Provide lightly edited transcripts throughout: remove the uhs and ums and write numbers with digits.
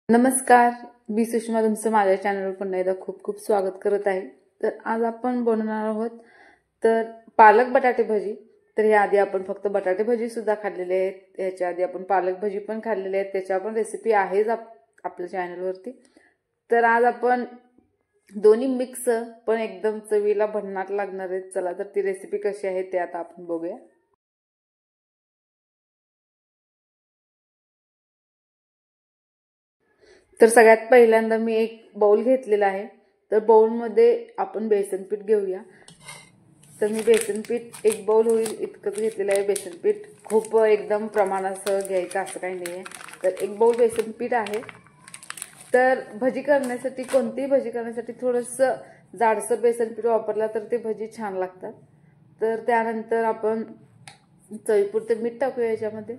नमस्कार, मी सुषमा तुमचं माझ्या चॅनलवर पुन्हा एकदा खूप खूप स्वागत करत आहे। तर आज आपण बनवणार आहोत तर पालक बटाटे भजी। तर या आधी आपण फक्त बटाटे भजी सुद्धा खाल्लेले आहेत, याच्या आधी आपण पालक भजी पण खाल्लेले आहेत, त्याच्या पण रेसिपी आहेच आपल्या चॅनलवरती। तर आज आपण दोन्ही मिक्स पण एकदम चवीला भन्नाट लागणार आहेत। चला तर ती रेसिपी कशी आहे ते आता आपण बघूया। तर सगळ्यात पहिल्यांदा मी एक बाउल घेतलेला आहे। तर बाउल मध्ये आपण बेसन पीठ घेऊया। तर मी बेसन पीठ एक बाउल होईल इतकंच घेतलेलं आहे। बेसन पीठ खूप एकदम प्रमाणासह घ्यायचं असं काही नाही आहे। तर एक बाउल बेसन पीठ आहे। तर भजी करण्यासाठी कोणतीही भजी करण्यासाठी थोडंसं जाडसर बेसन पीठ वापरला तर ते भजी छान लागतात। तर त्यानंतर आपण चवीपुरते मीठ टाकूया याच्यामध्ये।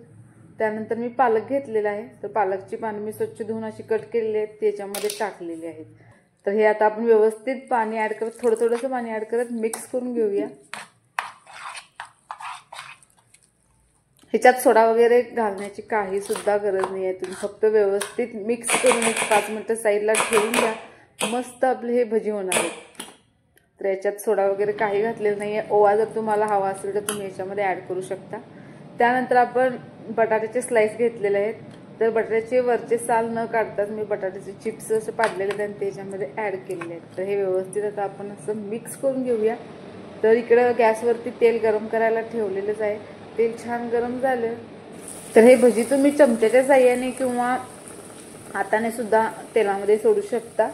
त्यानंतर मी पालक घेतलेला आहे। तर पालकची पाने मी स्वच्छ धुवून अशी कट केलेली आहेत, त्याच्यामध्ये टाकलेली आहेत। तर हे आता आपण व्यवस्थित पाणी ऍड करत थोडं पाणी ऍड करत मिक्स करून घेऊया। ह्याच्यात सोडा वगैरे घालण्याची काही सुद्धा गरज नाही आहे। तुम्ही फक्त व्यवस्थित मिक्स करून एक 5 मिनिटं साईडला ठेवून द्या, मस्त आपले हे भजी होणार आहेत। तर याच्यात सोडा वगैरे काही घातलेलं नाही आहे। ओवा जर तुम्हाला हवा असेल तर तुम्ही याच्यामध्ये ऍड करू शकता। त्यानंतर आपण बटाट्याचे स्लाइस घेतलेले आहेत। तर बटाट्याचे वरचे साल न काढताच मी बटाट्याचे चिप्स असे पाडलेले आहेत आणि त्याच्यामध्ये ऍड केलेले आहेत। तर हे व्यवस्थित आता आपण असं मिक्स करून घेऊया। तर इकडे गॅसवरती तेल गरम करायला ठेवलेलंच आहे। तेल छान गरम झालं तर हे भजी तुम्ही चमच्याच्या साहाय्याने किंवा हाताने सुद्धा तेलामध्ये सोडू शकता।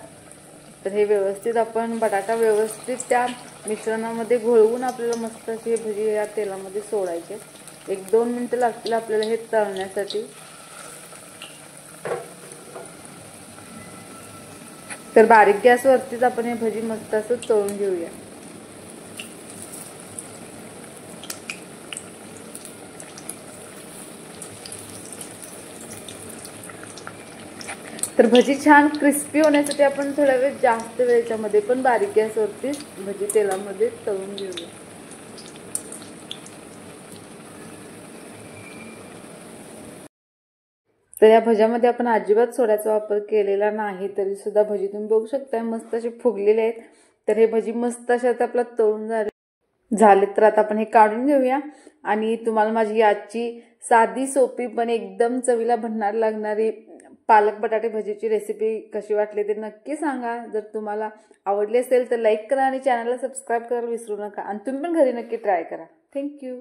तर हे व्यवस्थित आपण बटाटा व्यवस्थित त्या मिश्रणामध्ये घोळवून आपल्याला मस्त असे भजी या तेलामध्ये सोडायचे। 1-2 मिनिटं लागतील आपल्याला हे तळण्यासाठी। तर बारीक गॅसवरतीच आपण हे भजी मस्त असं तळून घेऊया। तर भजी छान क्रिस्पी होण्यासाठी आपण थोडा वेळ जास्त वेळ याच्यामध्ये पण बारीक गॅसवरती भजी तेलामध्ये तळून घेऊया। तर या भज्यामध्ये आपण अजिबात सोड्याचा वापर केलेला नाही, तरी सुद्धा भजी तुम्ही बघू शकता मस्त असे फुगलेले आहेत। तर हे भजी मस्त असे आता आपला तळून झाले तर आता आपण हे काढून घेऊया। आणि तुम्हाला माझी आजची साधी सोपी पण एकदम चवीला भन्नाट लागणारी पालक बटाटे भजीची रेसिपी कशी वाटली ते नक्की सांगा। जर तुम्हाला आवडली असेल तर लाईक करा आणि चॅनलला सबस्क्राईब करायला विसरू नका आणि तुम्ही पण घरी नक्की ट्राय करा। थँक्यू।